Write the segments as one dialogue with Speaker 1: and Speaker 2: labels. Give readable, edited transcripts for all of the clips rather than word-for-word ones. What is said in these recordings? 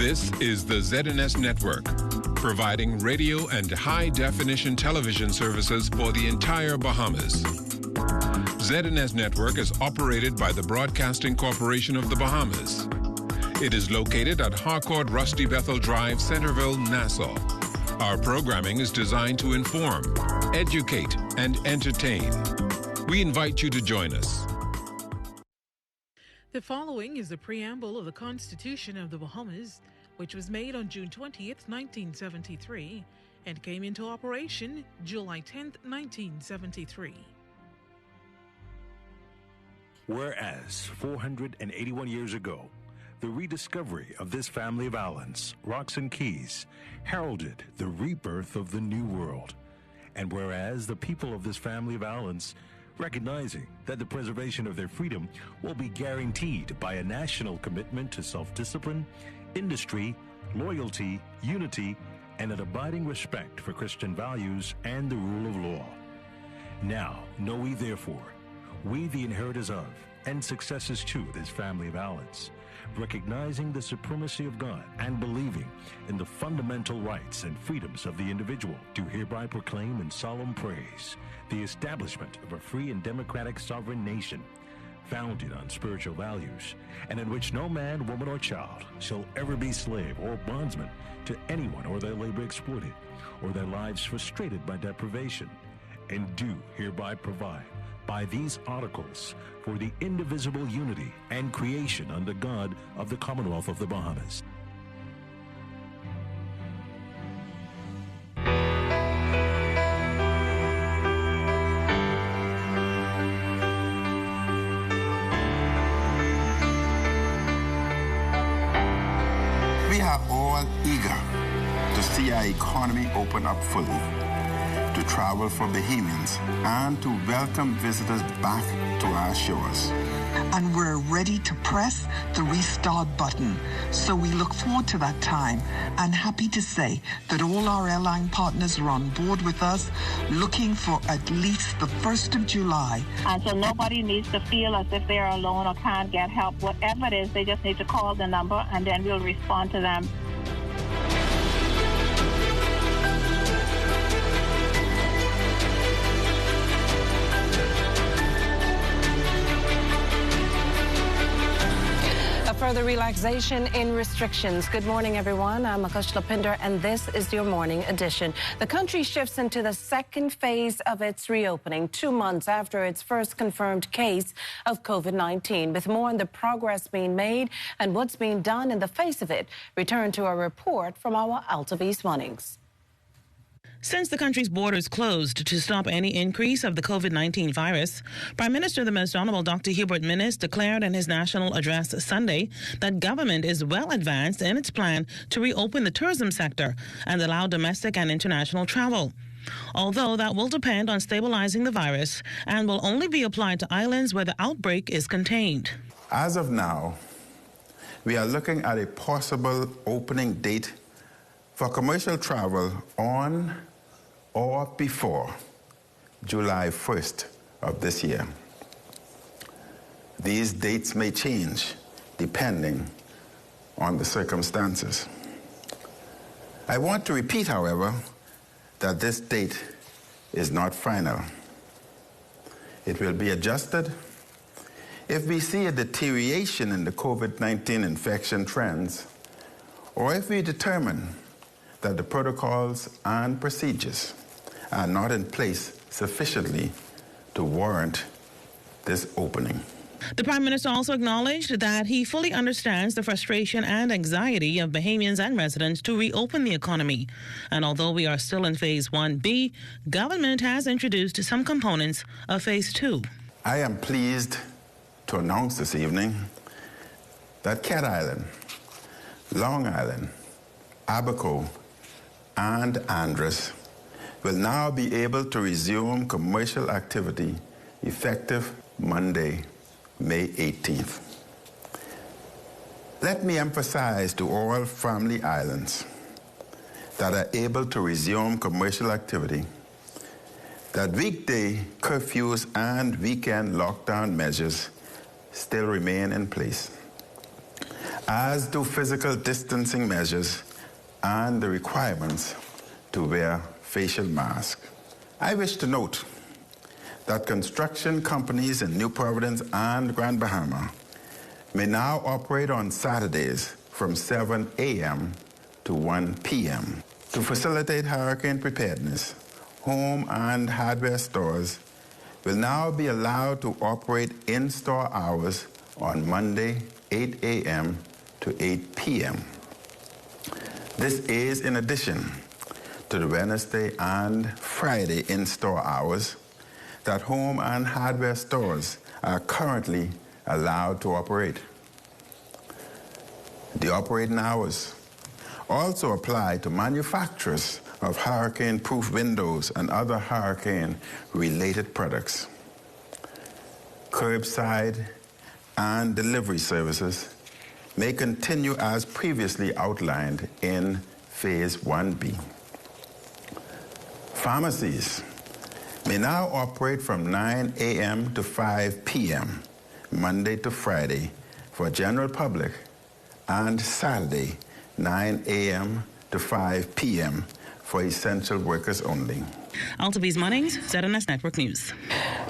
Speaker 1: This is the ZNS Network, providing radio and high-definition television services for the entire Bahamas. ZNS Network is operated by the Broadcasting Corporation of the Bahamas. It is located at Harcourt Rusty Bethel Drive, Centerville, Nassau. Our programming is designed to inform, educate, and entertain. We invite you to join us.
Speaker 2: The following is the preamble of the Constitution of the Bahamas, which was made on June 20th, 1973, and came into operation July 10th, 1973.
Speaker 3: Whereas 481 years ago, the rediscovery of this family of islands, rocks and keys, heralded the rebirth of the New World. And whereas the people of this family of islands, recognizing that the preservation of their freedom will be guaranteed by a national commitment to self-discipline, industry, loyalty, unity, and an abiding respect for Christian values and the rule of law. Now, know we therefore, we the inheritors of and successors to this family of islands, recognizing the supremacy of God and believing in the fundamental rights and freedoms of the individual, do hereby proclaim in solemn praise the establishment of a free and democratic sovereign nation, founded on spiritual values, and in which no man, woman, or child shall ever be slave or bondsman to anyone, or their labor exploited, or their lives frustrated by deprivation, and do hereby provide by these articles for the indivisible unity and creation under God of the Commonwealth of the Bahamas.
Speaker 4: We are all eager to see our economy open up fully, to travel for Bahamians, and to welcome visitors back to our shores.
Speaker 5: And we're ready to press the restart button. So we look forward to that time and happy to say that all our airline partners are on board with us, looking for at least the 1st of July.
Speaker 6: And so nobody needs to feel as if they're alone or can't get help. Whatever it is, they just need to call the number and then we'll respond to them.
Speaker 7: Further relaxation in restrictions. Good morning, everyone. I'm Akush Lapinder, and this is your morning edition. The country shifts into the second phase of its reopening, 2 months after its first confirmed case of COVID-19. With more on the progress being made and what's being done in the face of it, return to a report from our Altavis Munnings.
Speaker 8: Since the country's borders closed to stop any increase of the COVID-19 virus, Prime Minister the Most Honorable Dr. Hubert Minnis declared in his national address Sunday that government is well advanced in its plan to reopen the tourism sector and allow domestic and international travel. Although that will depend on stabilizing the virus and will only be applied to islands where the outbreak is contained.
Speaker 4: As of now, we are looking at a possible opening date for commercial travel on or before July 1st of this year. These dates may change depending on the circumstances. I want to repeat, however, that this date is not final. It will be adjusted if we see a deterioration in the COVID-19 infection trends, or if we determine that the protocols and procedures are not in place sufficiently to warrant this opening.
Speaker 8: The Prime Minister also acknowledged that he fully understands the frustration and anxiety of Bahamians and residents to reopen the economy. And although we are still in Phase 1B, government has introduced some components of Phase 2.
Speaker 4: I am pleased to announce this evening that Cat Island, Long Island, Abaco, and Andros will now be able to resume commercial activity effective Monday, May 18th. Let me emphasize to all family islands that are able to resume commercial activity that weekday curfews and weekend lockdown measures still remain in place. as do physical distancing measures and the requirements to wear facial masks. I wish to note that construction companies in New Providence and Grand Bahama may now operate on Saturdays from 7 a.m. to 1 p.m. To facilitate hurricane preparedness, home and hardware stores will now be allowed to operate in-store hours on Monday, 8 a.m. to 8 p.m. This is in addition to the Wednesday and Friday in-store hours that home and hardware stores are currently allowed to operate. The operating hours also apply to manufacturers of hurricane-proof windows and other hurricane-related products. Curbside and delivery services may continue as previously outlined in Phase 1B. Pharmacies may now operate from 9 a.m. to 5 p.m., Monday to Friday, for general public, and Saturday, 9 a.m. to 5 p.m. for essential workers only.
Speaker 8: Altabi's Munnings, ZNS Network News.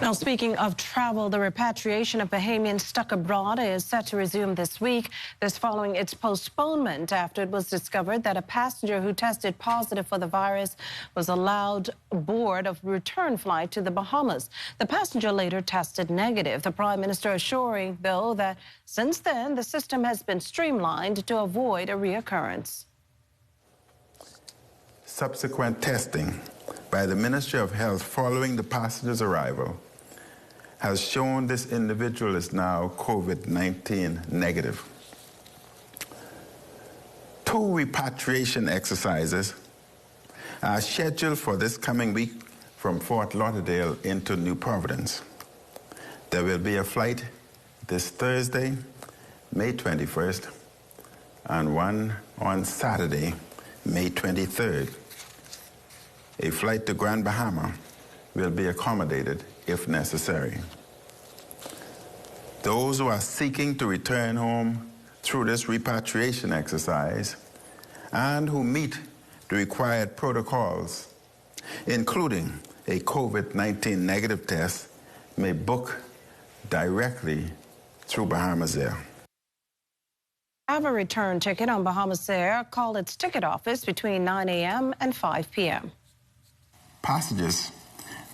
Speaker 7: Now, speaking of travel, the repatriation of Bahamians stuck abroad is set to resume this week. This following its postponement after it was discovered that a passenger who tested positive for the virus was allowed aboard a return flight to the Bahamas. The passenger later tested negative. The Prime Minister assuring, though, that since then the system has been streamlined to avoid a reoccurrence.
Speaker 4: Subsequent testing by the Ministry of Health following the passenger's arrival has shown this individual is now COVID-19 negative. 2 repatriation exercises are scheduled for this coming week from Fort Lauderdale into New Providence. There will be a flight this Thursday, May 21st, and one on Saturday, May 23rd. A flight to Grand Bahama will be accommodated if necessary. Those who are seeking to return home through this repatriation exercise and who meet the required protocols, including a COVID-19 negative test, may book directly through Bahamas Air.
Speaker 7: Have a return ticket on Bahamas Air. Call its ticket office between 9 a.m. and 5 p.m.
Speaker 4: Passengers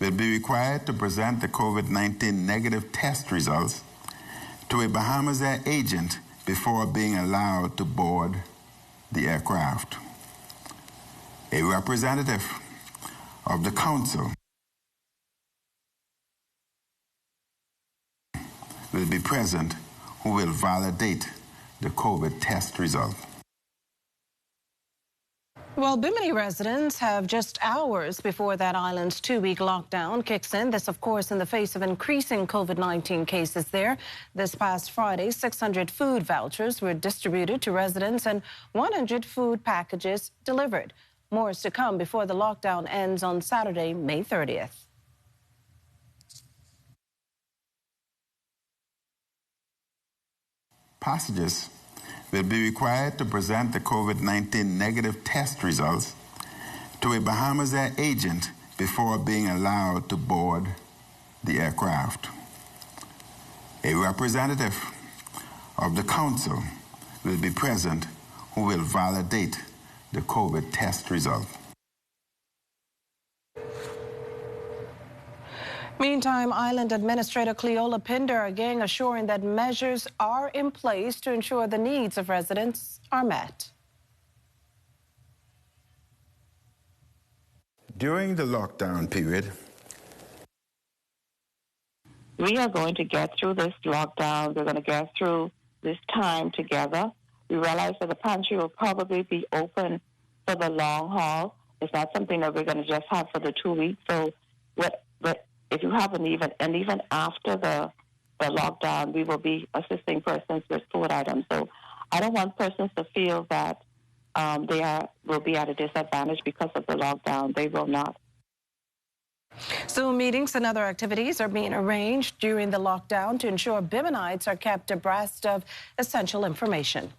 Speaker 4: will be required to present the COVID-19 negative test results to a Bahamas Air agent before being allowed to board the aircraft. A representative of the council will be present who will validate the COVID test result.
Speaker 7: Well, Bimini residents have just hours before that island's 2-week lockdown kicks in. This, of course, in the face of increasing COVID-19 cases there. This past Friday, 600 food vouchers were distributed to residents and 100 food packages delivered. More is to come before the lockdown ends on Saturday, May 30th.
Speaker 4: Passengers will be required to present the COVID-19 negative test results to a Bahamas Air agent before being allowed to board the aircraft. A representative of the council will be present who will validate the COVID test result.
Speaker 7: Meantime, Island Administrator Cleola Pinder again assuring that measures are in place to ensure the needs of residents are met.
Speaker 4: During the lockdown period,
Speaker 6: we are going to get through this lockdown. We're going to get through this time together. We realize that the pantry will probably be open for the long haul. It's not something that we're going to just have for the 2 weeks. So if you haven't even after the lockdown, we will be assisting persons with food items. So I don't want persons to feel that will be at a disadvantage because of the lockdown. They will not.
Speaker 7: Zoom meetings and other activities are being arranged during the lockdown to ensure Biminites are kept abreast of essential information.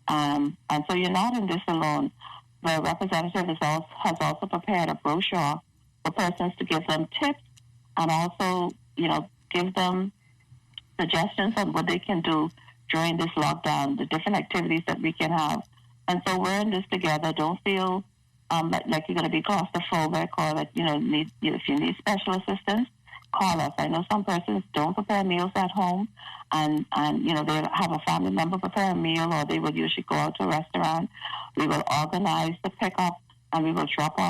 Speaker 6: And so you're not in this alone. The representative has also prepared a brochure for persons to give them tips and also, give them suggestions on what they can do during this lockdown, the different activities that we can have. And so we're in this together. Don't feel like you're going to be claustrophobic or that, if you need special assistance, call us. I know some persons don't prepare meals at home and they have a family member prepare a meal, or they will usually go out to a restaurant. We will organize the pickup and we will drop off.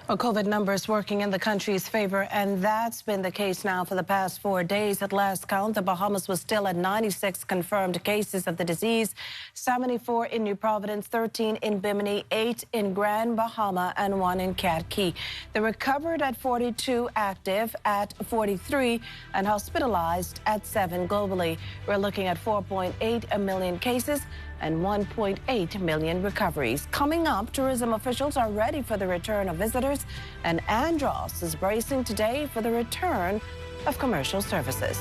Speaker 7: Well, COVID numbers working in the country's favor, and that's been the case now for the past 4 days. At last count, the Bahamas was still at 96 confirmed cases of the disease, 74 in New Providence, 13 in Bimini, 8 in Grand Bahama, and 1 in Cat Key. They recovered at 42, active at 43, and hospitalized at 7 globally. We're looking at 4.8 million cases and 1.8 million recoveries. Coming up, tourism officials are ready for the return of visitors, and Andros is bracing today for the return of commercial services.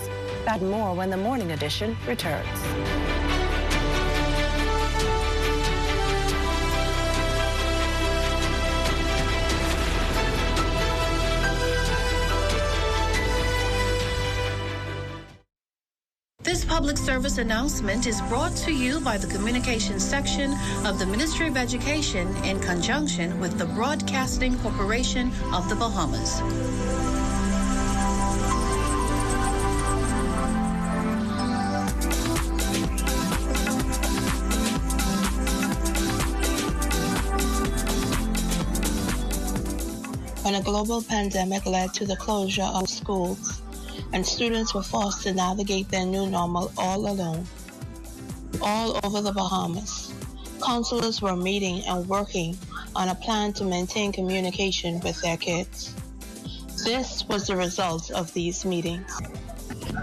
Speaker 7: That and more when the morning edition returns.
Speaker 9: This public service announcement is brought to you by the Communications section of the Ministry of Education in conjunction with the Broadcasting Corporation of the Bahamas.
Speaker 10: When a global pandemic led to the closure of schools, and students were forced to navigate their new normal all alone. All over the Bahamas, counselors were meeting and working on a plan to maintain communication with their kids. This was the result of these meetings.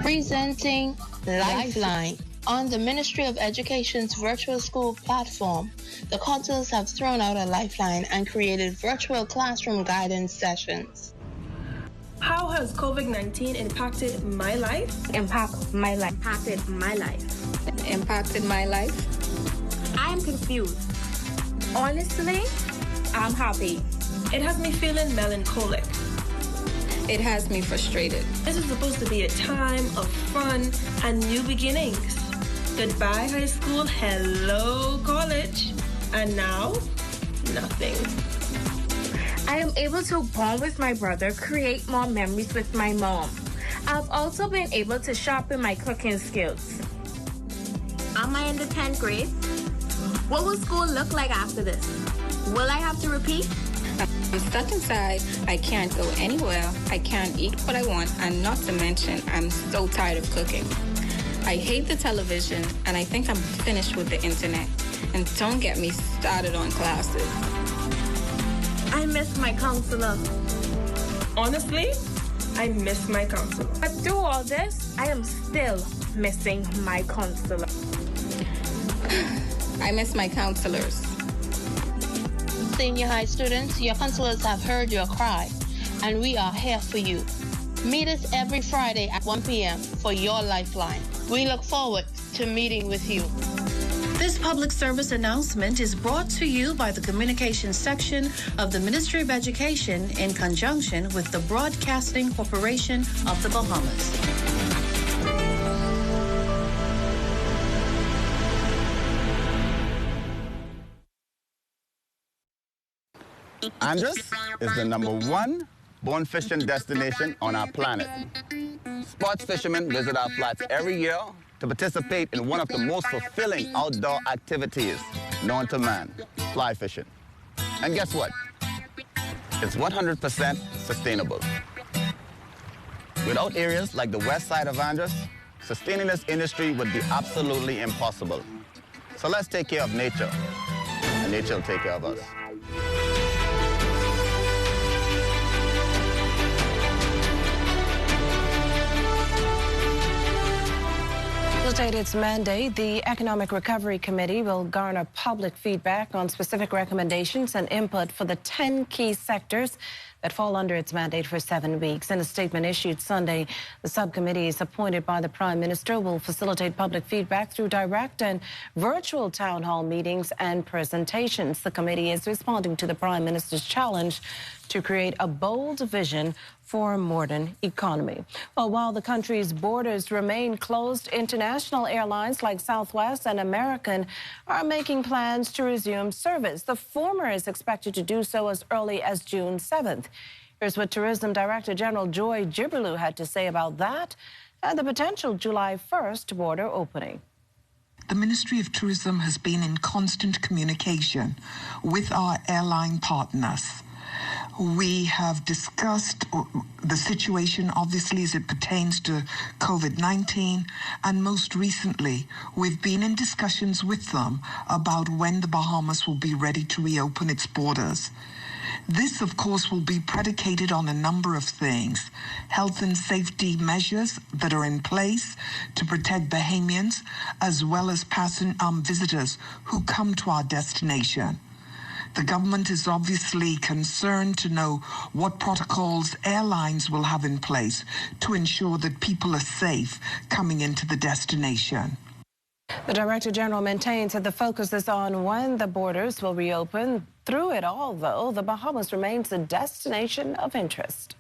Speaker 10: Presenting Lifeline. On the Ministry of Education's virtual school platform, the counselors have thrown out a lifeline and created virtual classroom guidance sessions.
Speaker 11: How has COVID-19 impacted my life?
Speaker 12: Impacted my life.
Speaker 13: Impacted my life.
Speaker 12: I am confused. Honestly, I'm happy.
Speaker 11: It has me feeling melancholic.
Speaker 13: It has me frustrated.
Speaker 11: This is supposed to be a time of fun and new beginnings. Goodbye high school, hello college, and now, nothing.
Speaker 12: I am able to bond with my brother, create more memories with my mom. I've also been able to sharpen my cooking skills. Am I in the 10th grade? What will school look like after this? Will I have to repeat?
Speaker 13: I'm stuck inside. I can't go anywhere. I can't eat what I want, and not to mention, I'm so tired of cooking. I hate the television, and I think I'm finished with the internet. And don't get me started on classes.
Speaker 12: I miss my counselor.
Speaker 11: Honestly, I miss my counselor.
Speaker 12: But through all this, I am still missing my counselor.
Speaker 13: I miss my counselors.
Speaker 10: Senior high students, your counselors have heard your cry, and we are here for you. Meet us every Friday at 1 p.m. for your Lifeline. We look forward to meeting with you.
Speaker 9: This public service announcement is brought to you by the Communications section of the Ministry of Education in conjunction with the Broadcasting Corporation of the Bahamas.
Speaker 14: Andros is the #1 bone fishing destination on our planet. Sports fishermen visit our flats every year to participate in one of the most fulfilling outdoor activities known to man, fly fishing. And guess what? It's 100% sustainable. Without areas like the west side of Andros, sustaining this industry would be absolutely impossible. So let's take care of nature, and nature will take care of us.
Speaker 7: To state its mandate, the Economic Recovery Committee will garner public feedback on specific recommendations and input for the 10 key sectors that fall under its mandate for 7 weeks. In a statement issued Sunday, the subcommittees appointed by the Prime Minister will facilitate public feedback through direct and virtual town hall meetings and presentations. The committee is responding to the Prime Minister's challenge to create a bold vision for a modern economy. Well, while the country's borders remain closed, international airlines like Southwest and American are making plans to resume service. The former is expected to do so as early as June 7th. Here's what Tourism Director General Joy Jibrilu had to say about that and the potential July 1st border opening.
Speaker 5: The Ministry of Tourism has been in constant communication with our airline partners. We have discussed the situation, obviously, as it pertains to COVID-19, and most recently, we've been in discussions with them about when the Bahamas will be ready to reopen its borders. This, of course, will be predicated on a number of things. Health and safety measures that are in place to protect Bahamians, as well as visitors who come to our destination. The government is obviously concerned to know what protocols airlines will have in place to ensure that people are safe coming into the destination.
Speaker 7: The Director General maintains that the focus is on when the borders will reopen. Through it all, though, the Bahamas remains a destination of interest.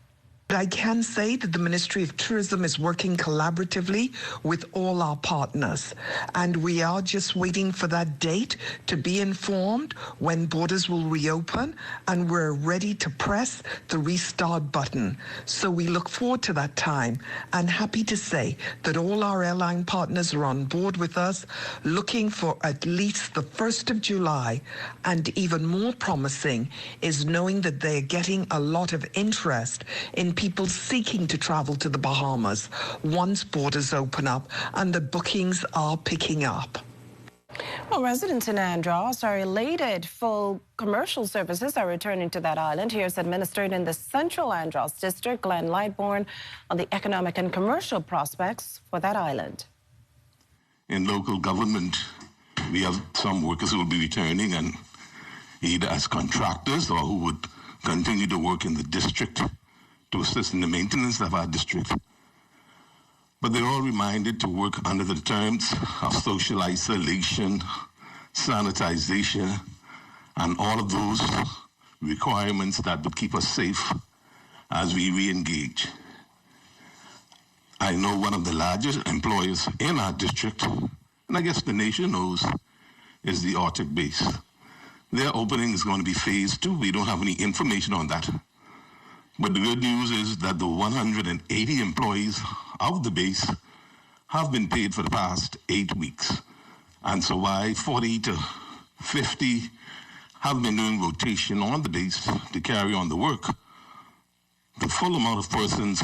Speaker 5: I can say that the Ministry of Tourism is working collaboratively with all our partners, and we are just waiting for that date to be informed when borders will reopen, and we're ready to press the restart button. So we look forward to that time, and happy to say that all our airline partners are on board with us, looking for at least the 1st of July, and even more promising is knowing that they're getting a lot of interest in people seeking to travel to the Bahamas once borders open up, and the bookings are picking up.
Speaker 7: Well, residents in Andros are elated. Full commercial services are returning to that island. Here's Administrator in the Central Andros District, Glenn Lightbourne, on the economic and commercial prospects for that island.
Speaker 15: In local government, we have some workers who will be returning, and either as contractors or who would continue to work in the district to assist in the maintenance of our district. But they're all reminded to work under the terms of social isolation, sanitization, and all of those requirements that would keep us safe as we re-engage. I know one of the largest employers in our district, and I guess the nation knows, is the Arctic base. Their opening is going to be phase 2. We don't have any information on that. But the good news is that the 180 employees of the base have been paid for the past 8 weeks. And so why 40 to 50 have been doing rotation on the base to carry on the work. The full amount of persons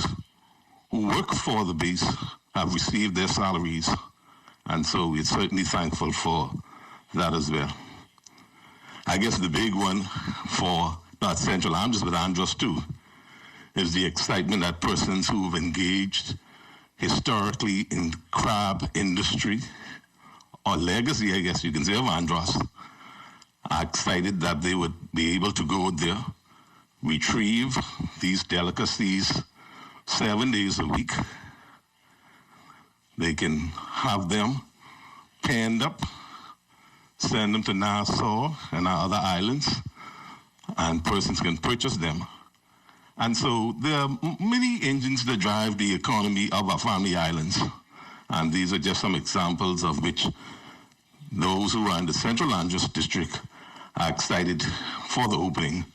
Speaker 15: who work for the base have received their salaries. And so we're certainly thankful for that as well. I guess the big one for not Central Andros, but Andros too, is the excitement that persons who have engaged historically in crab industry, or legacy, I guess you can say, of Andros, are excited that they would be able to go there, retrieve these delicacies 7 days a week. They can have them panned up, send them to Nassau and our other islands, and persons can purchase them. And so there are many engines that drive the economy of our family islands. And these are just some examples of which those who are in the Central Andros District are excited for the opening.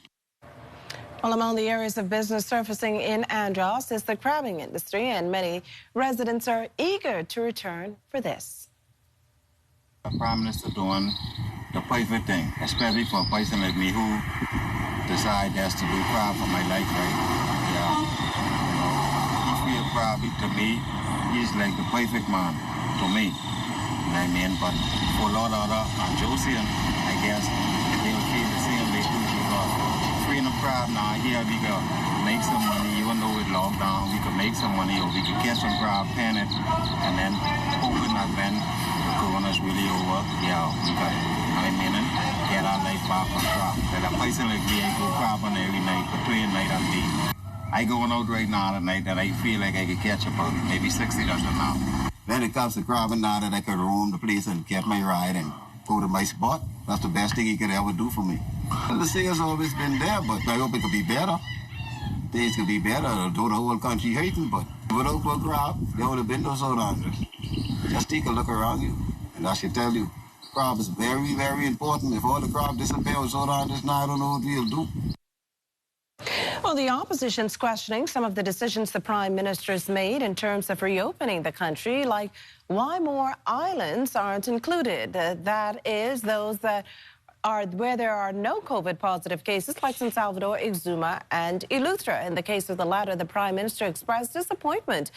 Speaker 7: Well, among the areas of business surfacing in Andros is the crabbing industry, and many residents are eager to return for this.
Speaker 16: The Prime Minister doing the perfect thing, especially for a person like me who decide that's to do crab for my life, right? Yeah. You know, he feel crab to me, he's like the perfect man to me. You know what I mean? But for a lot of other Androsian, I guess, they'll feel the same way too, because freeing the crab now, here we go, make some money, even though it's locked down, we could make some money, or we could get some crab, pan it, and then hoping that when the corona's really over, yeah, we got it. I mean, get our life back on track. That a person like me, I go crabbing every night, but 3 night a day. I going out right now tonight that I feel like I could catch about maybe 60 dollars an hour. When it comes to crabbing now that I could roam the place and get my ride and go to my spot, that's the best thing he could ever do for me. The sales always been there, but I hope it could be better. Things could be better, though the whole country hating, but without a crab, there would have been no soda. Just take a look around you, and I should tell you, crab is very, very important. If all the crab disappear with soda this night, I don't know what we'll do.
Speaker 7: Well, the opposition's questioning some of the decisions the Prime Minister's made in terms of reopening the country, like why more islands aren't included. That is, those that are where there are no COVID-positive cases, like San Salvador, Exuma, and Eleuthera. In the case of the latter, the Prime Minister expressed disappointment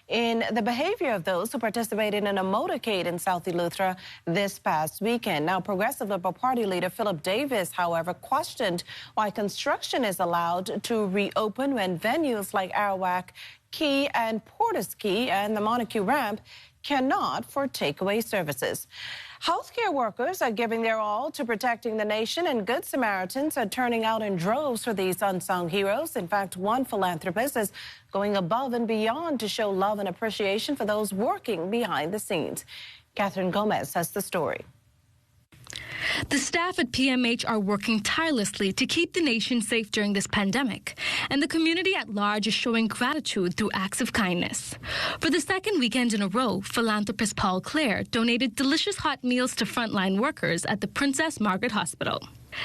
Speaker 7: in the behavior of those who participated in a motorcade in South Eleuthera this past weekend. Now, Progressive Liberal Party leader Philip Davis, however, questioned why construction is allowed to reopen when venues like Arawak Key and Portis Key and the Montague Ramp cannot for takeaway services. Healthcare workers are giving their all to protecting the nation, and Good Samaritans are turning out in droves for these unsung heroes. In fact, one philanthropist is going above and beyond to show love and appreciation for those working behind the scenes. Catherine Gomez has the story.
Speaker 17: The staff at PMH are working tirelessly to keep the nation safe during this pandemic, and the community at large is showing gratitude through acts of kindness. For the second weekend in a row, philanthropist Paul Clare donated delicious hot meals to frontline workers at the Princess Margaret Hospital.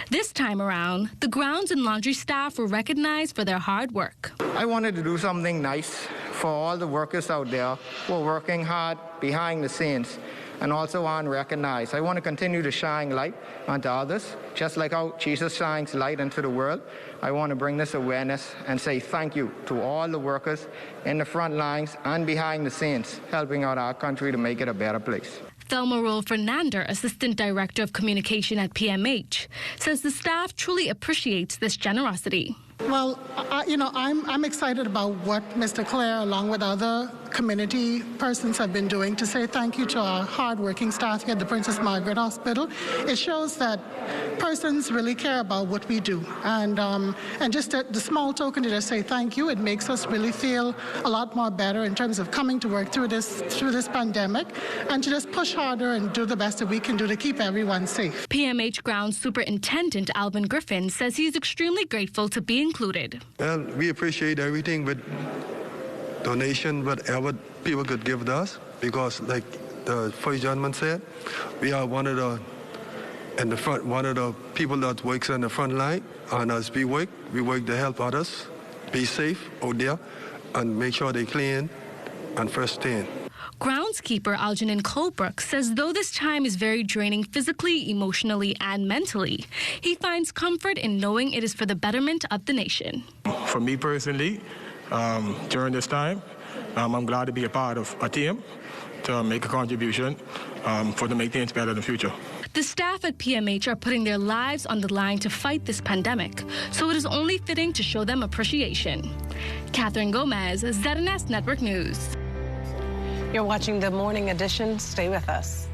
Speaker 17: This time around, the grounds and laundry staff were recognized for their hard work.
Speaker 18: I wanted to do something nice for all the workers out there who are working hard behind the scenes and also unrecognized. I want to continue to shine light onto others, just like how Jesus shines light into the world. I want to bring this awareness and say thank you to all the workers in the front lines and behind the scenes, helping out our country to make it a better place.
Speaker 17: Thelma Roll Fernander, Assistant Director of Communication at PMH, says the staff truly appreciates this generosity.
Speaker 19: Well, I'm excited about what Mr. Clare, along with other community persons, have been doing to say thank you to our hardworking staff here at the Princess Margaret Hospital. It shows that persons really care about what we do, and just the small token to just say thank you, it makes us really feel a lot more better in terms of coming to work through this pandemic, and to just push harder and do the best that we can do to keep everyone safe.
Speaker 17: PMH Ground Superintendent Alvin Griffin says he's extremely grateful to be included.
Speaker 20: Well, we appreciate everything with donation, whatever people could give to us, because like the first gentleman said, we are one of the people that works on the front line, and as we work to help others be safe out there and make sure they clean and first thing.
Speaker 17: Groundskeeper Algernon Colebrook says though this time is very draining physically, emotionally, and mentally, he finds comfort in knowing it is for the betterment of the nation.
Speaker 21: For me personally, during this time, I'm glad to be a part of a team to make a contribution to make things better in the future.
Speaker 17: The staff at PMH are putting their lives on the line to fight this pandemic, so it is only fitting to show them appreciation. Catherine Gomez, ZNS Network News.
Speaker 7: You're watching the Morning Edition. Stay with us.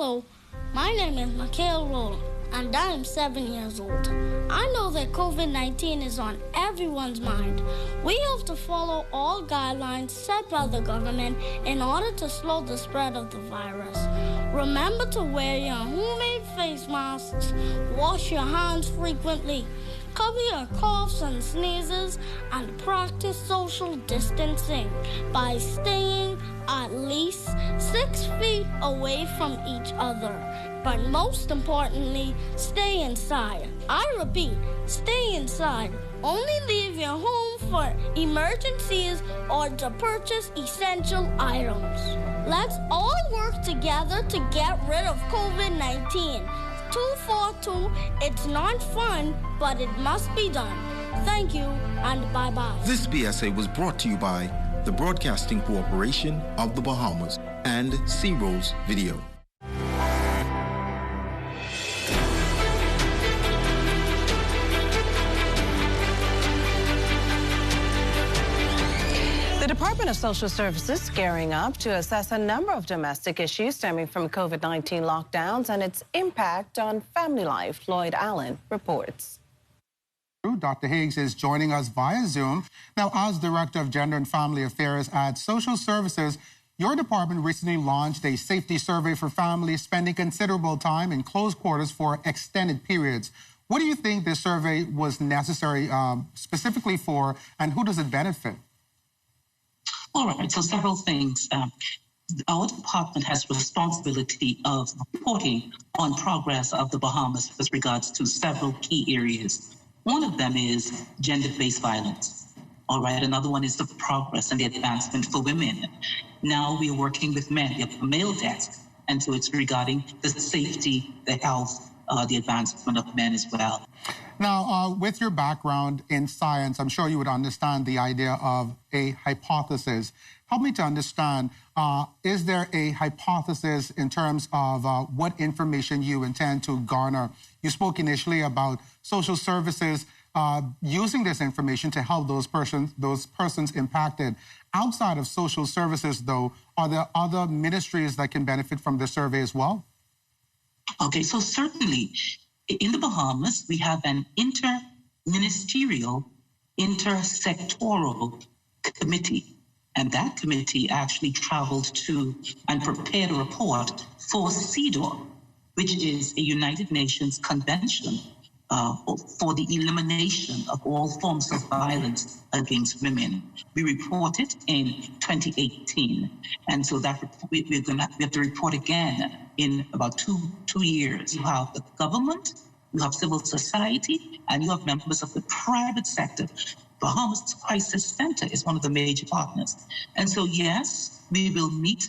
Speaker 1: Hello, my name is Mikhail Roll, and I am 7 years old. I know that COVID-19 is on everyone's mind. We have to follow all guidelines set by the government in order to slow the spread of the virus. Remember to wear your homemade face masks, wash your hands frequently, cover your coughs and sneezes, and practice social distancing by staying at least 6 feet away from each other. But most importantly, stay inside. I repeat, stay inside. Only leave your home for emergencies or to purchase essential items. Let's all work together to get rid of COVID-19. 242, it's not fun, but it must be done. Thank you, and bye-bye.
Speaker 22: This BSA was brought to you by the Broadcasting Corporation of the Bahamas and C-Rolls Video.
Speaker 7: The Department of Social Services gearing up to assess a number of domestic issues stemming from COVID-19 lockdowns and its impact on family life. Lloyd Allen reports.
Speaker 23: Dr. Higgs is joining us via Zoom. Now, as Director of Gender and Family Affairs at Social Services, your department recently launched a safety survey for families spending considerable time in close quarters for extended periods. What do you think this survey was necessary specifically for, and who does it benefit?
Speaker 24: All right, so several things. Our department has the responsibility of reporting on progress of the Bahamas with regards to several key areas. One of them is gender-based violence. All right, another one is the progress and the advancement for women. Now we are working with men. We have a male desk, and so it's regarding the safety, the health, the advancement of men as well.
Speaker 23: Now, with your background in science, I'm sure you would understand the idea of a hypothesis. Help me to understand, is there a hypothesis in terms of what information you intend to garner? You spoke initially about social services using this information to help those persons impacted. Outside of social services, though, are there other ministries that can benefit from this survey as well?
Speaker 24: Okay, so certainly in the Bahamas, we have an inter-ministerial, intersectoral committee. And that committee actually traveled to and prepared a report for CEDAW, which is a United Nations Convention for the elimination of all forms of violence against women. We reported in 2018, and so that we have to report again in about two years. You have the government, you have civil society, and you have members of the private sector. Bahamas Crisis Center is one of the major partners. And so, yes, we will meet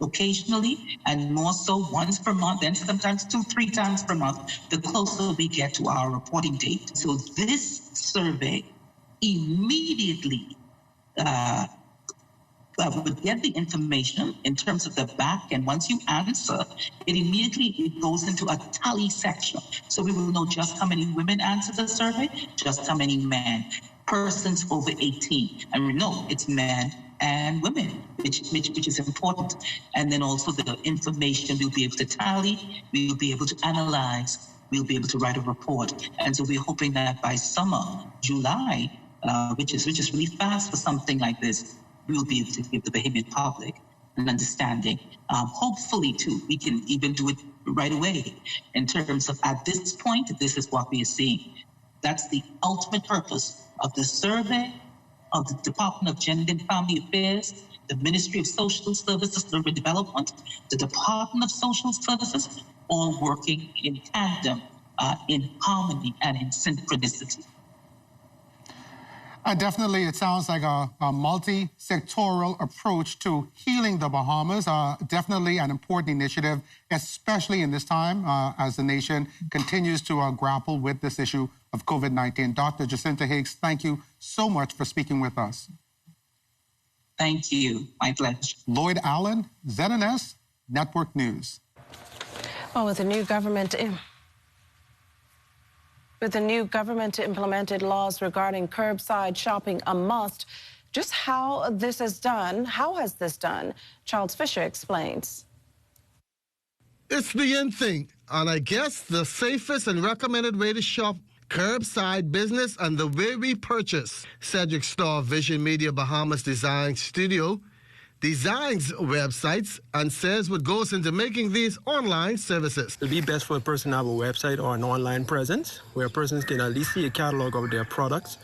Speaker 24: occasionally and more so once per month, and sometimes 2-3 times per month, the closer we get to our reporting date. So this survey immediately would get the information in terms of the back, and once you answer, it goes into a tally section. So we will know just how many women answered the survey, just how many men, persons over 18. And we know it's men and women, which is important. And then also the information we'll be able to tally, we'll be able to analyze, we'll be able to write a report. And so we're hoping that by summer, July, which is really fast for something like this, we'll be able to give the Bahamian public an understanding. Hopefully, too, we can even do it right away in terms of, at this point, this is what we are seeing. That's the ultimate purpose of the survey of the Department of Gender and Family Affairs, the Ministry of Social Services and Urban Development, the Department of Social Services, all working in tandem, in harmony and in synchronicity.
Speaker 23: Definitely, it sounds like a multi-sectoral approach to healing the Bahamas. Definitely an important initiative, especially in this time as the nation continues to grapple with this issue of COVID-19. Dr. Jacinta Higgs, thank you so much for speaking with us.
Speaker 24: Thank you. My pleasure.
Speaker 23: Lloyd Allen, ZNS Network News.
Speaker 7: Well, with the new government implemented laws regarding curbside shopping a must, just how has this done? Charles Fisher explains.
Speaker 2: It's the in thing, and I guess the safest and recommended way to shop curbside business and the way we purchase. Cedric Starr, Vision Media Bahamas Design Studio, designs websites and says what goes into making these online services.
Speaker 3: It'll be best for a person to have a website or an online presence where persons can at least see a catalog of their products.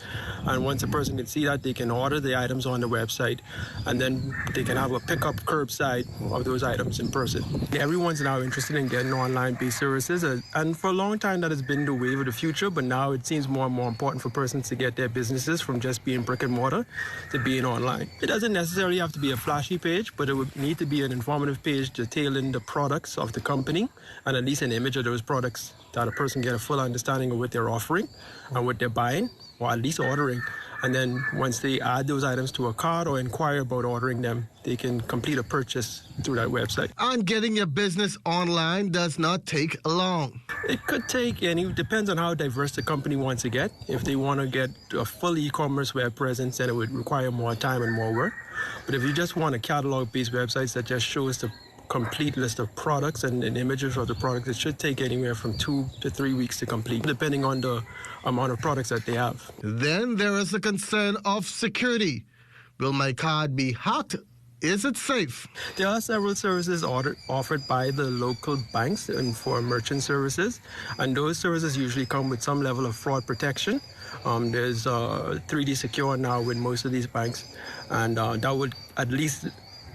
Speaker 3: And once a person can see that, they can order the items on the website and then they can have a pickup curbside of those items in person. Everyone's now interested in getting online-based services, and for a long time that has been the wave of the future, but now it seems more and more important for persons to get their businesses from just being brick and mortar to being online. It doesn't necessarily have to be a flashy page, but it would need to be an informative page detailing the products of the company and at least an image of those products that a person get a full understanding of what they're offering and what they're buying, or at least ordering. And then once they add those items to a cart or inquire about ordering them, they can complete a purchase through that website.
Speaker 2: And getting your business online does not take long.
Speaker 3: It could take depends on how diverse the company wants to get. If they want to get a full e-commerce web presence, then it would require more time and more work. But if you just want a catalog-based website that just shows the complete list of products and images of the products, it should take anywhere from 2 to 3 weeks to complete, depending on the amount of products that they have.
Speaker 2: Then there is the concern of security. Will my card be hacked? Is it safe?
Speaker 3: There are several services offered by the local banks and for merchant services, and those services usually come with some level of fraud protection. There's 3D Secure now with most of these banks, and that would at least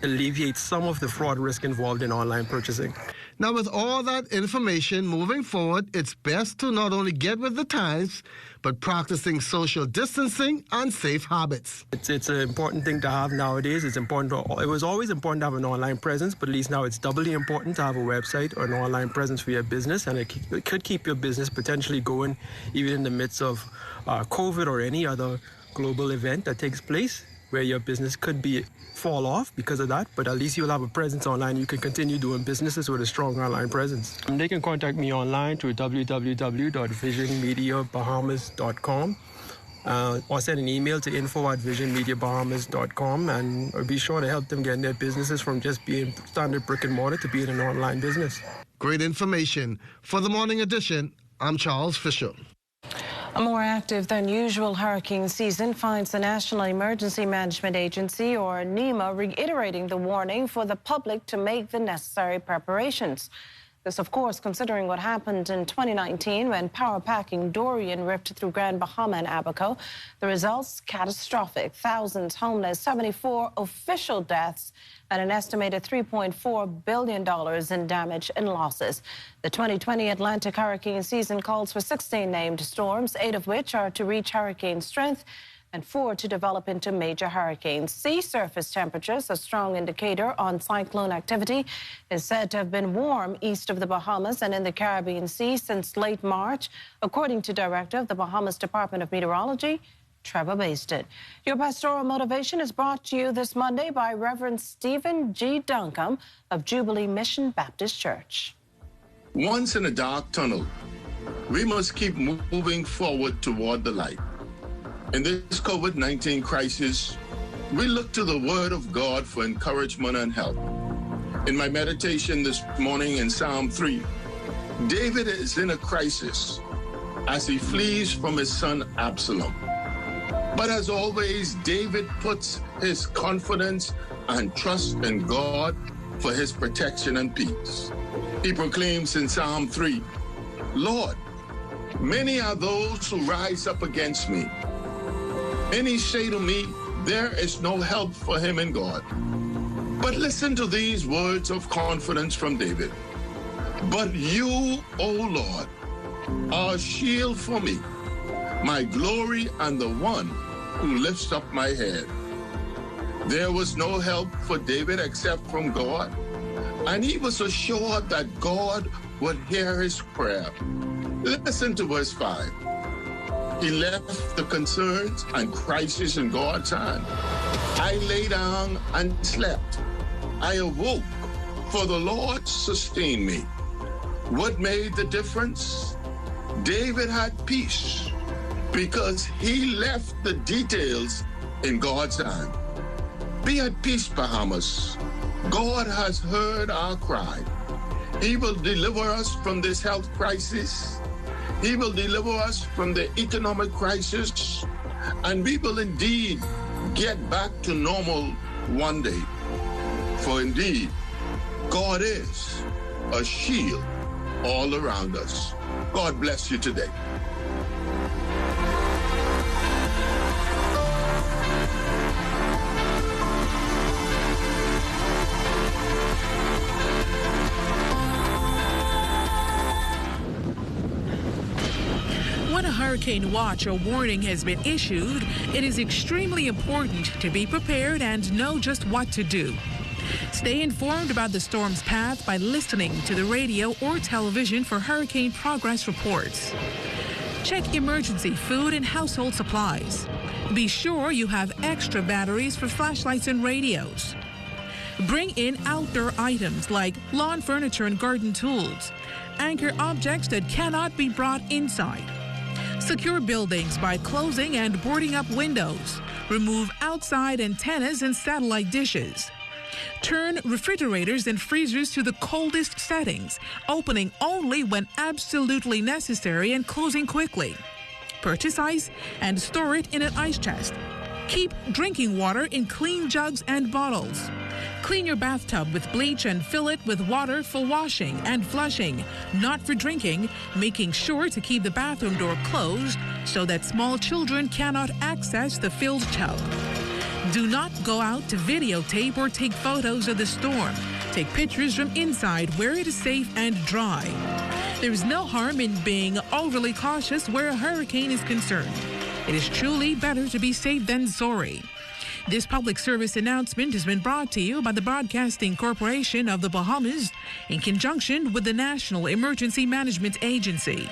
Speaker 3: alleviate some of the fraud risk involved in online purchasing.
Speaker 2: Now, with all that information moving forward, it's best to not only get with the times, but practicing social distancing and safe habits.
Speaker 3: It's an important thing to have nowadays. It was always important to have an online presence, but at least now it's doubly important to have a website or an online presence for your business, and it could keep your business potentially going even in the midst of COVID or any other global event that takes place, where your business could fall off because of that, but at least you'll have a presence online. You can continue doing businesses with a strong online presence. They can contact me online through www.visionmediabahamas.com or send an email to info@visionmediabahamas.com, and I'll be sure to help them get their businesses from just being standard brick and mortar to being an online business.
Speaker 2: Great information. For the Morning Edition, I'm Charles Fisher.
Speaker 7: A more active than usual hurricane season finds the National Emergency Management Agency, or NEMA, reiterating the warning for the public to make the necessary preparations. This, of course, considering what happened in 2019 when power-packing Dorian ripped through Grand Bahama and Abaco. The results, catastrophic. Thousands homeless, 74 official deaths, and an estimated $3.4 billion in damage and losses. The 2020 Atlantic hurricane season calls for 16 named storms, 8 of which are to reach hurricane strength and 4 to develop into major hurricanes. Sea surface temperatures, a strong indicator on cyclone activity, is said to have been warm east of the Bahamas and in the Caribbean Sea since late March, according to Director of the Bahamas Department of Meteorology, Trevor Basted. Your pastoral motivation is brought to you this Monday by Reverend Stephen G. Duncombe of Jubilee Mission Baptist Church.
Speaker 4: Once in a dark tunnel, we must keep moving forward toward the light. In this COVID-19 crisis, we look to the Word of God for encouragement and help. In my meditation this morning in Psalm 3, David is in a crisis as he flees from his son Absalom. But as always, David puts his confidence and trust in God for his protection and peace. He proclaims in Psalm 3, Lord, many are those who rise up against me. Many say to me, there is no help for him in God. But listen to these words of confidence from David. But you, O Lord, are a shield for me, my glory and the one who lifts up my head. There was no help for David except from God, and he was assured that God would hear his prayer. Listen to verse 5. He left the concerns and crisis in God's hand. I lay down and slept. I awoke, for the Lord sustained me. What made the difference? David had peace because he left the details in God's hand. Be at peace, Bahamas. God has heard our cry. He will deliver us from this health crisis. He will deliver us from the economic crisis. And we will indeed get back to normal one day. For indeed, God is a shield all around us. God bless you today.
Speaker 6: When a hurricane watch or warning has been issued, it is extremely important to be prepared and know just what to do. Stay informed about the storm's path by listening to the radio or television for hurricane progress reports. Check emergency food and household supplies. Be sure you have extra batteries for flashlights and radios. Bring in outdoor items like lawn furniture and garden tools. Anchor objects that cannot be brought inside. Secure buildings by closing and boarding up windows. Remove outside antennas and satellite dishes. Turn refrigerators and freezers to the coldest settings, opening only when absolutely necessary and closing quickly. Purchase ice and store it in an ice chest. Keep drinking water in clean jugs and bottles. Clean your bathtub with bleach and fill it with water for washing and flushing, not for drinking, making sure to keep the bathroom door closed so that small children cannot access the filled tub. Do not go out to videotape or take photos of the storm. Take pictures from inside where it is safe and dry. There is no harm in being overly cautious where a hurricane is concerned. It is truly better to be safe than sorry. This public service announcement has been brought to you by the Broadcasting Corporation of the Bahamas in conjunction with the National Emergency Management Agency.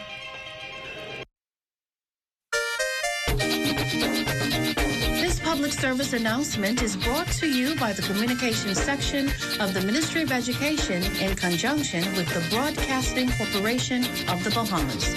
Speaker 9: This public service announcement is brought to you by the Communications section of the Ministry of Education in conjunction with the Broadcasting Corporation of the Bahamas.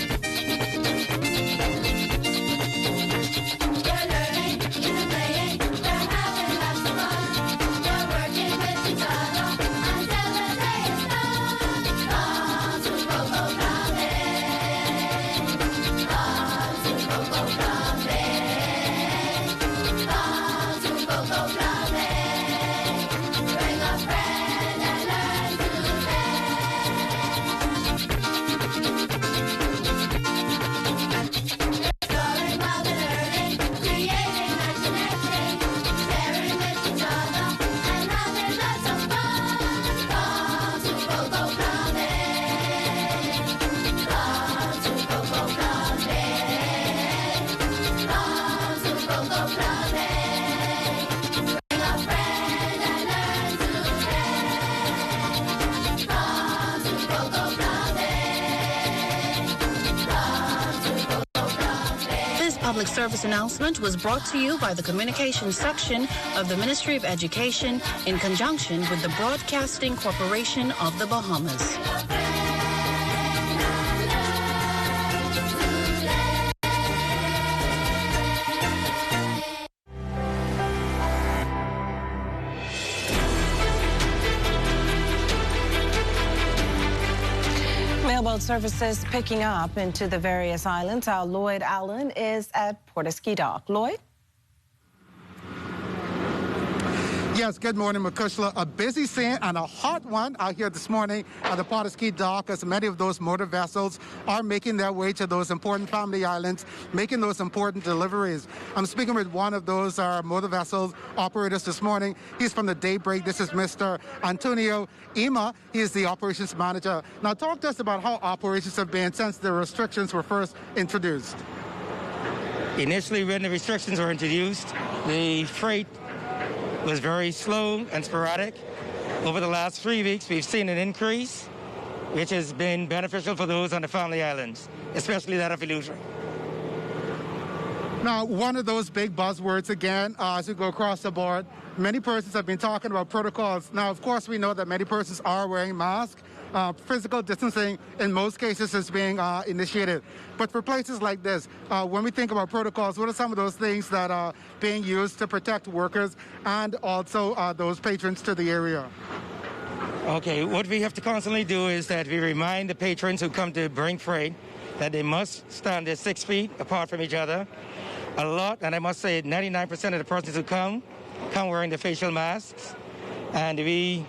Speaker 9: Public service announcement was brought to you by the Communications section of the Ministry of Education in conjunction with the Broadcasting Corporation of the Bahamas.
Speaker 7: Mailboat services picking up into the various islands. Our Lloyd Allen is at Port of Ski Dock. Lloyd?
Speaker 23: Yes, good morning, Makushla. A busy scene and a hot one out here this morning at the Port of Ski Dock, as many of those motor vessels are making their way to those important family islands, making those important deliveries. I'm speaking with one of those motor vessels operators this morning. He's from the Daybreak. This is Mr. Antonio Ima. He is the operations manager. Now, talk to us about how operations have been since the restrictions were first introduced.
Speaker 8: Initially, when the restrictions were introduced, the freight was very slow and sporadic. Over the last 3 weeks, we've seen an increase, which has been beneficial for those on the family islands, especially that of Eleuthera.
Speaker 23: Now, one of those big buzzwords again, as we go across the board, many persons have been talking about protocols. Now, of course, we know that many persons are wearing masks. Physical distancing in most cases is being initiated. But for places like this, when we think about protocols, what are some of those things that are being used to protect workers and also those patrons to the area?
Speaker 8: Okay, what we have to constantly do is that we remind the patrons who come to bring freight that they must stand there 6 feet apart from each other. A lot, and I must say 99% of the persons who come wearing the facial masks. And we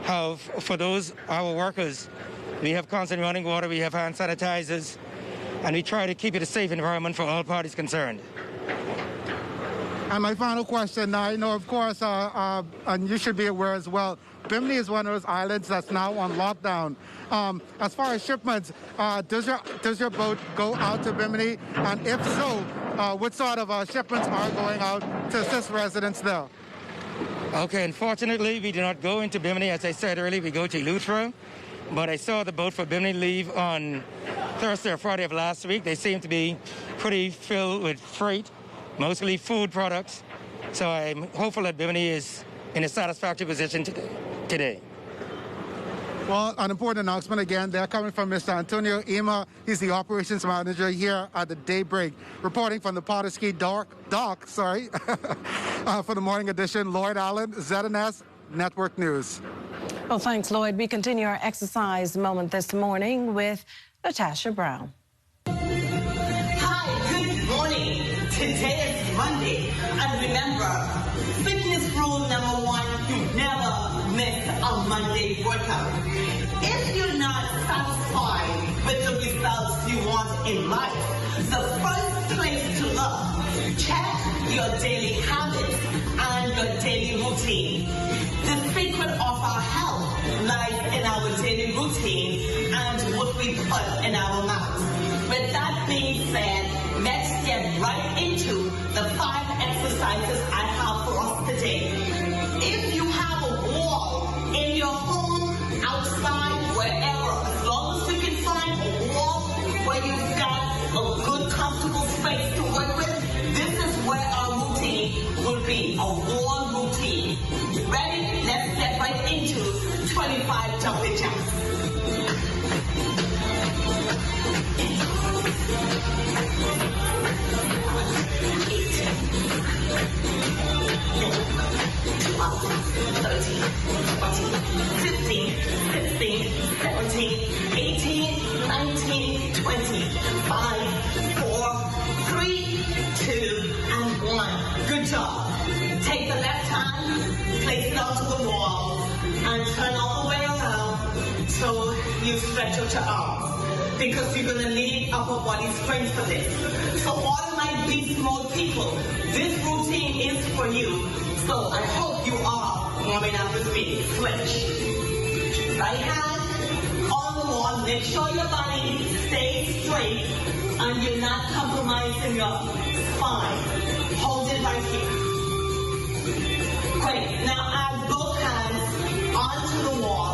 Speaker 8: have, for those, our workers, we have constant running water, we have hand sanitizers, and we try to keep it a safe environment for all parties concerned.
Speaker 23: And my final question, I know, of course, and you should be aware as well, Bimini is one of those islands that's now on lockdown. As far as shipments, does your boat go out to Bimini? And if so, what sort of shipments are going out to assist residents there?
Speaker 8: Okay, unfortunately, we do not go into Bimini. As I said earlier, we go to Eleuthera. But I saw the boat for Bimini leave on Thursday or Friday of last week. They seem to be pretty filled with freight, mostly food products. So I'm hopeful that Bimini is in a satisfactory position today.
Speaker 23: Well, an important announcement again. They're coming from Mr. Antonio Ema. He's the operations manager here at the Daybreak, reporting from the Pardusky dock. For the morning edition, Lloyd Allen, ZNS Network News.
Speaker 7: Well, thanks, Lloyd. We continue our exercise moment this morning with Natasha Brown.
Speaker 10: Hi, good morning. Today is Monday, and remember, fitness rule number 1, you never miss a Monday workout. If you're not satisfied with the results you want in life, the first place to look, check your daily habits and your daily routine. The secret of our health lies in our daily routine and what we put in our mouths. With that being said, let's get right into the 5 exercises I have for us today. If you have a wall in your home, outside, wherever, as long as you can find a wall where you've got a good, comfortable space to work with, this is where our routine will be, a wall routine. Ready? Let's get right into 25 jumping jacks. Good job. Take the left hand, place it onto the wall, and turn all the way around so you stretch out your arms, because you're going to need upper body strength for this. So all my big, small people, this routine is for you. So I hope you are warming up with me. Switch. Right hand on the wall. Make sure your body stays straight and you're not compromising your spine. Hold it right here. Great. Now add both hands onto the wall.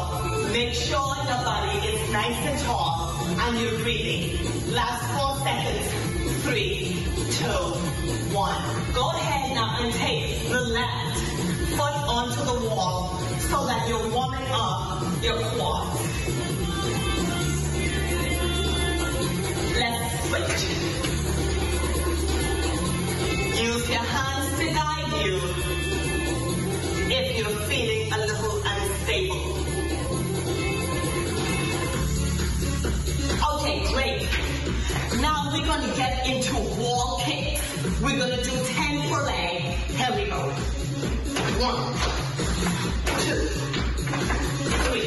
Speaker 10: Make sure your body is nice and tall and you're breathing. Last 4 seconds. 3, 2, 1. Go ahead now and take the left foot onto the wall so that you're warming up your quads. Let's switch. Use your hands to guide you if you're feeling a little unstable. Okay, great. Now we're going to get into wall kicks. We're going to do 10 per leg. Here we go. 1, 2, 3,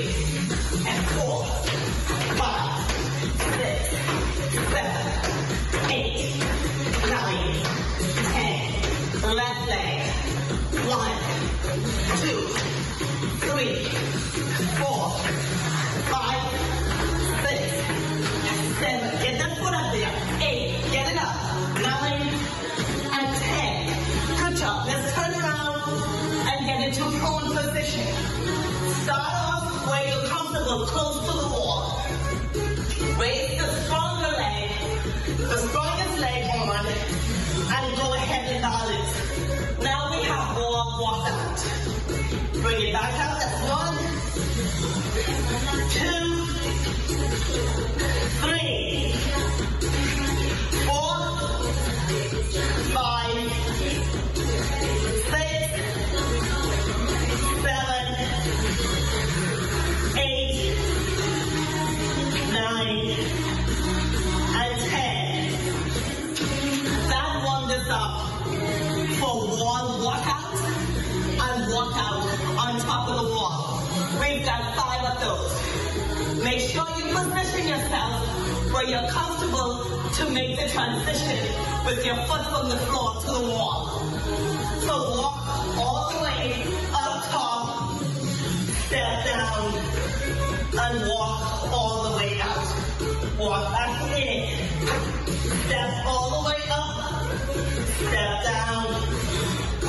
Speaker 10: and 4, 5, 6, 7, 8, 9, 10. Left leg. 1, 2, 3, 4, 5, 6, 7. Get that foot up there. 8. Get it up. 9 and 10. Good job. Let's turn around and get into prone position. Start off where you're comfortable, close to the wall. Raise the stronger leg, the strongest leg on, and go ahead and balance. Now we have wall walk out. Bring it back out. That's 1, 2, 3, 4, 5, 6, 7, position yourself where you're comfortable to make the transition with your foot from the floor to the wall. So walk all the way up top, step down, and walk all the way out. Walk back in, step all the way up, step down,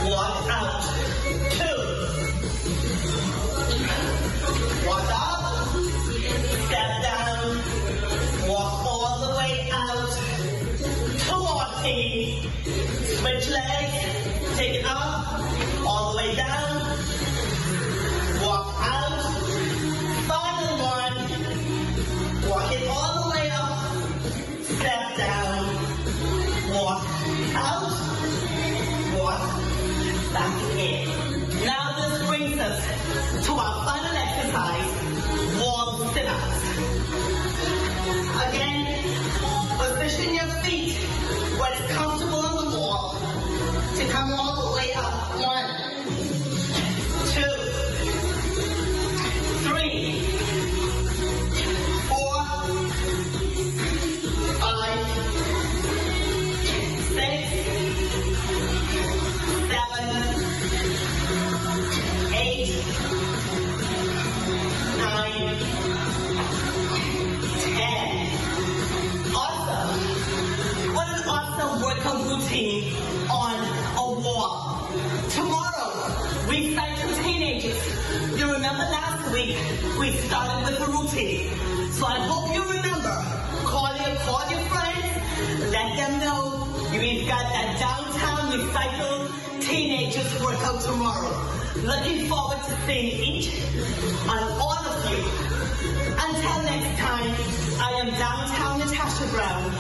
Speaker 10: walk out. 2. Walk up, step down, walk all the way out. 2 more, switch legs, take it up, all the way down, walk out. Final one, walk it all the way up, step down, walk out, walk back in. Now this brings us to our final exercise, wall sit-ups. Again, position your feet where it's comfortable on the wall to come all the way up. 1, 2, 3, 4, 5, 6, 7, 8, 9, 10. Awesome. What an awesome workout routine on a wall. Tomorrow, we cycle teenagers. You remember last week, we started with a routine. So I hope you remember. Call your friends, let them know we've got that downtown recycle teenagers workout tomorrow. Looking forward to seeing each and all of you. Until next time, I am Downtown Natasha Brown.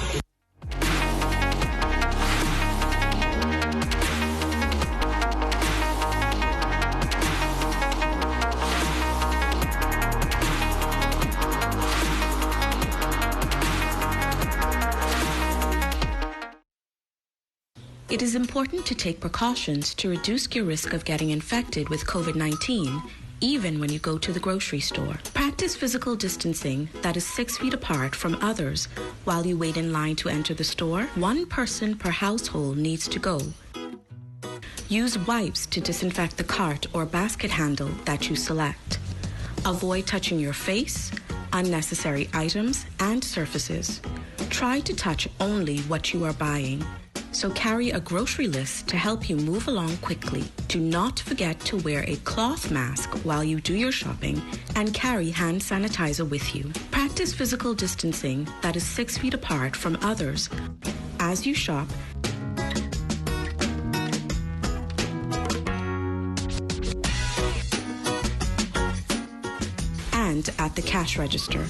Speaker 11: It is important to take precautions to reduce your risk of getting infected with COVID-19, even when you go to the grocery store. Practice physical distancing that is 6 feet apart from others while you wait in line to enter the store. 1 person per household needs to go. Use wipes to disinfect the cart or basket handle that you select. Avoid touching your face, unnecessary items, and surfaces. Try to touch only what you are buying. So carry a grocery list to help you move along quickly. Do not forget to wear a cloth mask while you do your shopping and carry hand sanitizer with you. Practice physical distancing that is 6 feet apart from others as you shop and at the cash register.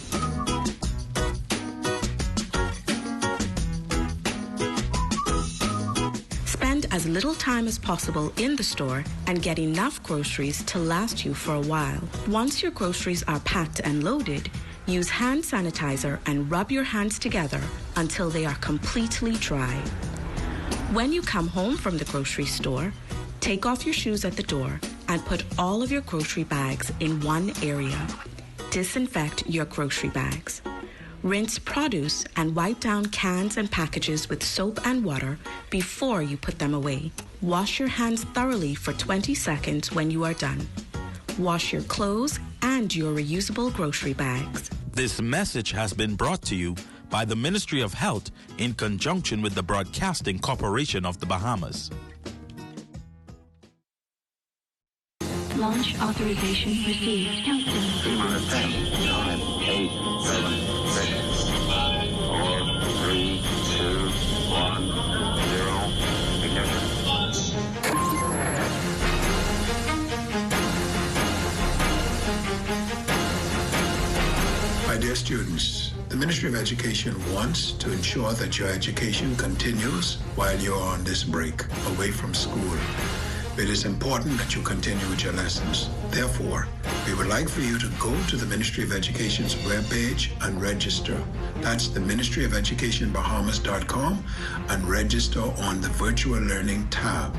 Speaker 11: As little time as possible in the store and get enough groceries to last you for a while. Once your groceries are packed and loaded, use hand sanitizer and rub your hands together until they are completely dry. When you come home from the grocery store, take off your shoes at the door and put all of your grocery bags in one area. Disinfect your grocery bags. Rinse produce and wipe down cans and packages with soap and water before you put them away. Wash your hands thoroughly for 20 seconds when you are done. Wash your clothes and your reusable grocery bags.
Speaker 12: This message has been brought to you by the Ministry of Health in conjunction with the Broadcasting Corporation of the Bahamas.
Speaker 13: Launch authorization received. Countdown.
Speaker 14: 10, 9, 8, 7, 6, 5, 4, 3, 2, 1, 0. Ignition.
Speaker 25: My dear students, the Ministry of Education wants to ensure that your education continues while you're on this break away from school. It is important that you continue with your lessons. Therefore, we would like for you to go to the Ministry of Education's webpage and register. That's the ministryofeducationbahamas.com and register on the virtual learning tab.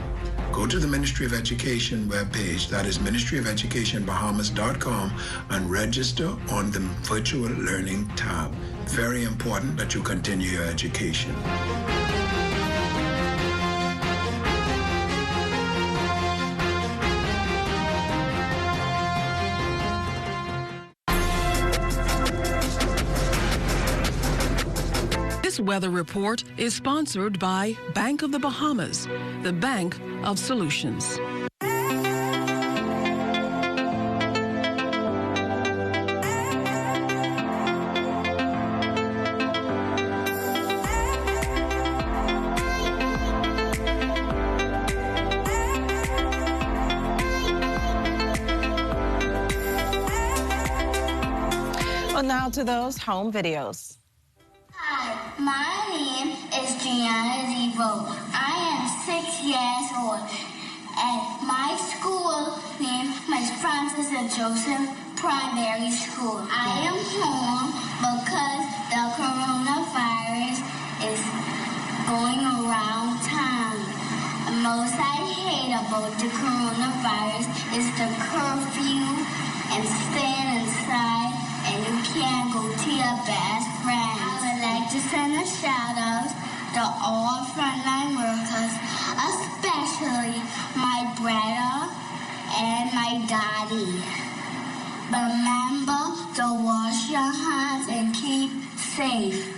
Speaker 25: Go to the Ministry of Education webpage, that is ministryofeducationbahamas.com, and register on the virtual learning tab. Very important that you continue your education.
Speaker 5: This weather report is sponsored by Bank of the Bahamas, the bank of solutions.
Speaker 7: Well, now to those home videos.
Speaker 1: Hi, my name is Gianna Devo. I am 6 years old. At my school name is Francis and Joseph Primary School. I am home because the coronavirus is going around town. The most I hate about the coronavirus is the curfew and staying inside, and you can't go to your best friends. I would like to send a shout out to all frontline workers, especially my brother and my daddy. Remember to wash your hands and keep safe.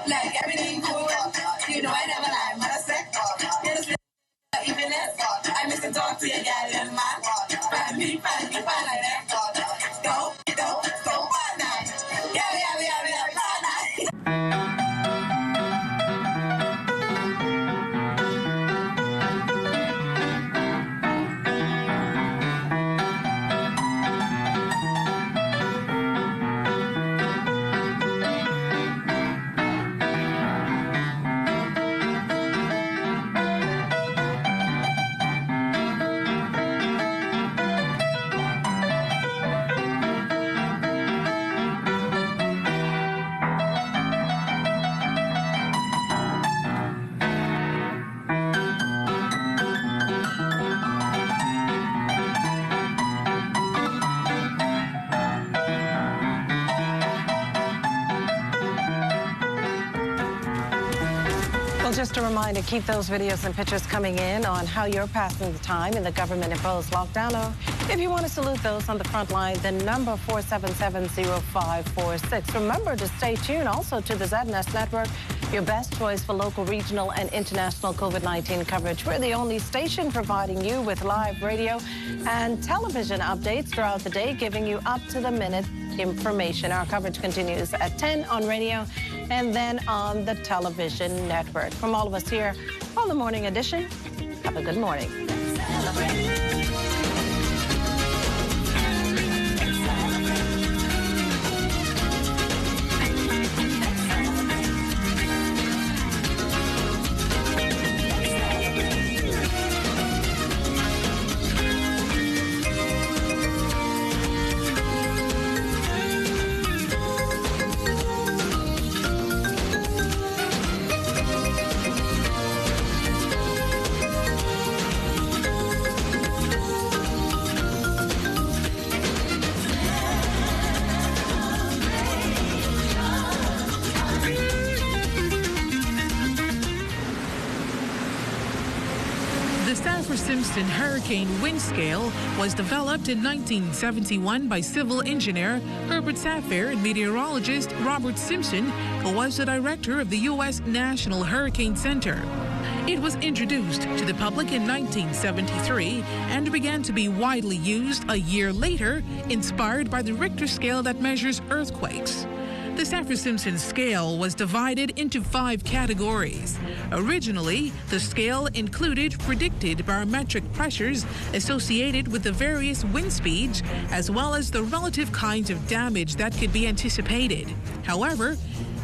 Speaker 10: Like everything cool, you know I never lie, but I said, even less, I miss to talk to your gal and man. Find me, like that. Go, bad night. Yeah, bad night.
Speaker 7: Just a reminder, keep those videos and pictures coming in on how you're passing the time in the government-imposed lockdown. Or if you want to salute those on the front line, the number 477-0546. Remember to stay tuned also to the ZNS Network, your best choice for local, regional, and international COVID-19 coverage. We're the only station providing you with live radio and television updates throughout the day, giving you up-to-the-minute information. Our coverage continues at 10 on radio and then on the television network. From all of us here on the Morning Edition, have a good morning.
Speaker 6: Saffir-Simpson hurricane wind scale was developed in 1971 by civil engineer Herbert Saffir and meteorologist Robert Simpson, who was the director of the U.S. National Hurricane Center. It was introduced to the public in 1973 and began to be widely used a year later, inspired by the Richter scale that measures earthquakes. The Saffir-Simpson scale was divided into 5 categories. Originally, the scale included predicted barometric pressures associated with the various wind speeds, as well as the relative kinds of damage that could be anticipated. However,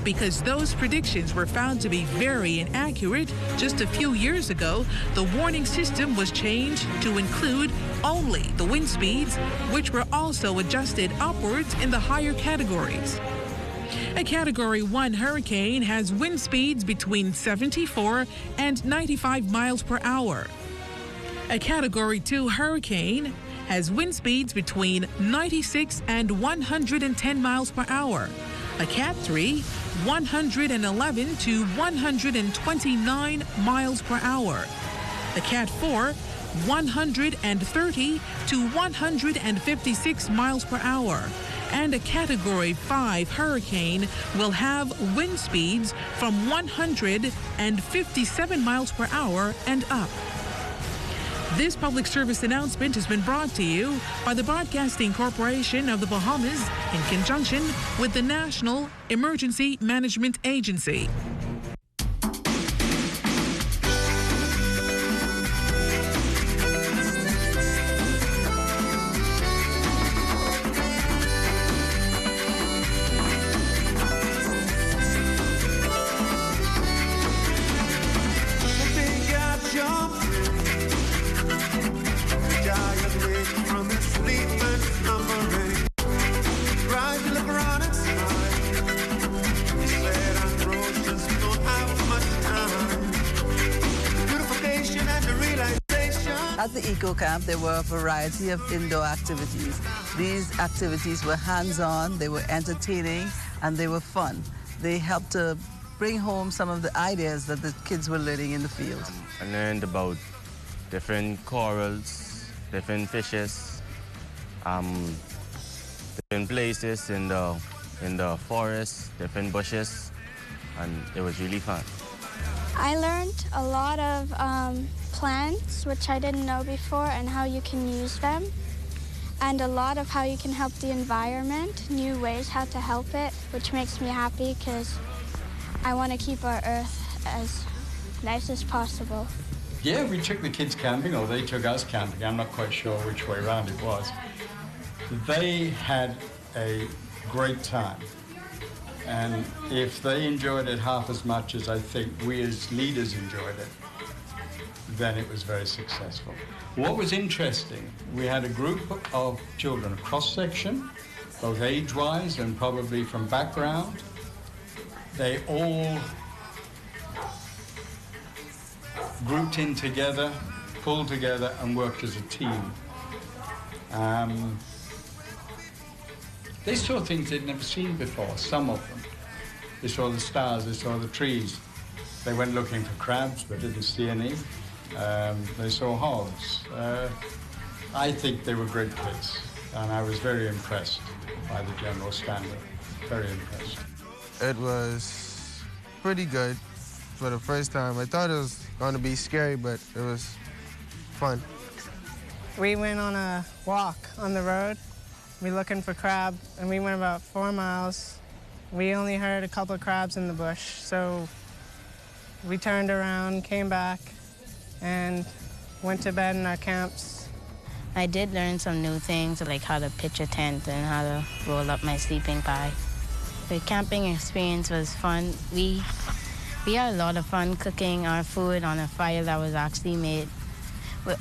Speaker 6: Because those predictions were found to be very inaccurate, just a few years ago, the warning system was changed to include only the wind speeds, which were also adjusted upwards in the higher categories. A Category 1 hurricane has wind speeds between 74 and 95 miles per hour. A Category 2 hurricane has wind speeds between 96 and 110 miles per hour. A Cat 3, 111 to 129 miles per hour. A Cat 4, 130 to 156 miles per hour. And a Category 5 hurricane will have wind speeds from 157 miles per hour and up. This public service announcement has been brought to you by the Broadcasting Corporation of the Bahamas in conjunction with the National Emergency Management Agency.
Speaker 15: At the Eco Camp, there were a variety of indoor activities. These activities were hands-on, they were entertaining, and they were fun. They helped to bring home some of the ideas that the kids were learning in the field.
Speaker 16: I learned about different corals, different fishes, different places in the forest, different bushes, and it was really fun.
Speaker 1: I learned a lot of plants, which I didn't know before, and how you can use them, and a lot of how you can help the environment, new ways how to help it, which makes me happy because I want to keep our earth as nice as possible.
Speaker 18: Yeah, we took the kids camping, or they took us camping. I'm not quite sure which way around it was. They had a great time. And if they enjoyed it half as much as I think we as leaders enjoyed it, then it was very successful. What was interesting, we had a group of children, cross-section, both age-wise and probably from background. They all grouped in together, pulled together, and worked as a team. They saw things they'd never seen before, some of them. They saw the stars, they saw the trees. They went looking for crabs, but didn't see any. They saw hogs. I think they were great kids, and I was very impressed by the general standard. Very impressed.
Speaker 19: It was pretty good for the first time. I thought it was going to be scary, but it was fun.
Speaker 20: We went on a walk on the road. We were looking for crab, and we went about 4 miles. We only heard a couple of crabs in the bush, so we turned around, came back, and went to bed in our camps.
Speaker 26: I did learn some new things, like how to pitch a tent and how to roll up my sleeping bag. The camping experience was fun. We had a lot of fun cooking our food on a fire that was actually made,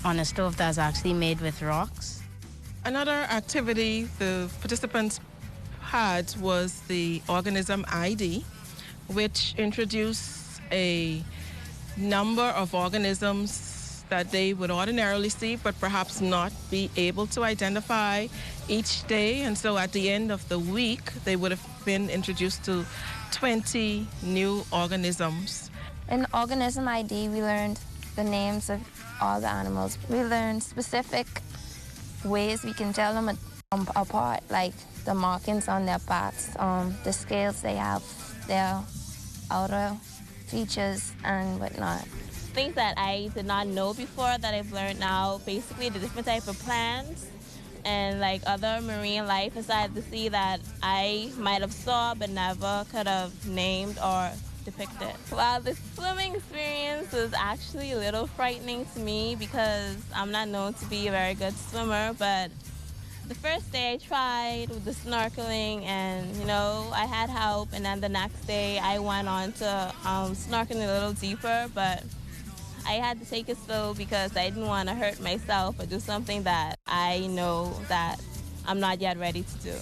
Speaker 26: on a stove that was actually made with rocks.
Speaker 27: Another activity the participants had was the organism ID, which introduced a number of organisms that they would ordinarily see but perhaps not be able to identify each day. And so at the end of the week, they would have been introduced to 20 new organisms.
Speaker 28: In Organism ID, we learned the names of all the animals. We learned specific ways we can tell them apart, like the markings on their backs, the scales they have, their outer features and whatnot.
Speaker 29: Things that I did not know before that I've learned now, basically the different type of plants and like other marine life inside the sea that I might have saw but never could have named or depicted. Well, the swimming experience was actually a little frightening to me because I'm not known to be a very good swimmer, but The first day I tried with the snorkeling and, you know, I had help. And then the next day I went on to snorkeling a little deeper, but I had to take it slow because I didn't want to hurt myself or do something that I know that I'm not yet ready to do.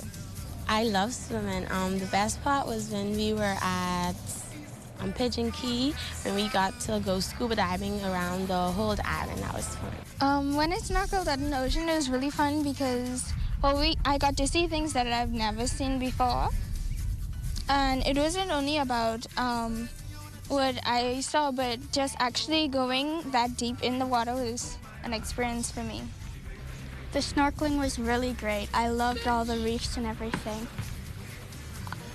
Speaker 26: I love swimming. The best part was when we were at Pigeon Key, and we got to go scuba diving around the whole island. That was fun.
Speaker 2: When I snorkeled at an ocean, it was really fun because, I got to see things that I've never seen before. And it wasn't only about what I saw, but just actually going that deep in the water was an experience for me.
Speaker 1: The snorkeling was really great. I loved all the reefs and everything.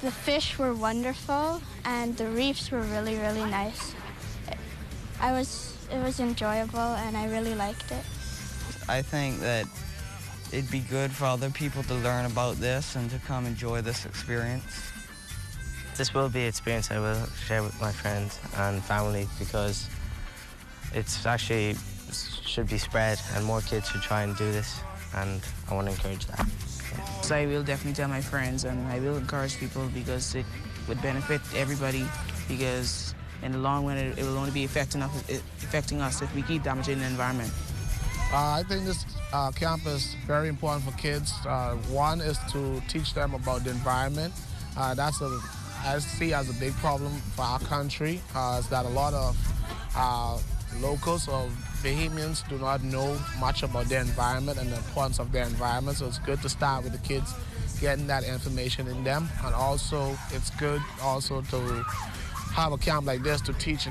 Speaker 1: The fish were wonderful, and the reefs were really, really nice. It was enjoyable, and I really liked it.
Speaker 3: I think that it'd be good for other people to learn about this and to come enjoy this experience.
Speaker 4: This will be an experience I will share with my friends and family because it's actually should be spread and more kids should try and do this, and I want to encourage that.
Speaker 8: So I will definitely tell my friends, and I will encourage people because it would benefit everybody, because in the long run it will only be affecting us if we keep damaging the environment.
Speaker 9: I think this camp is very important for kids. One is to teach them about the environment. That's I see as a big problem for our country, is that a lot of locals or Bahamians do not know much about their environment and the importance of their environment. So it's good to start with the kids getting that information in them. And also, it's good also to have a camp like this to teach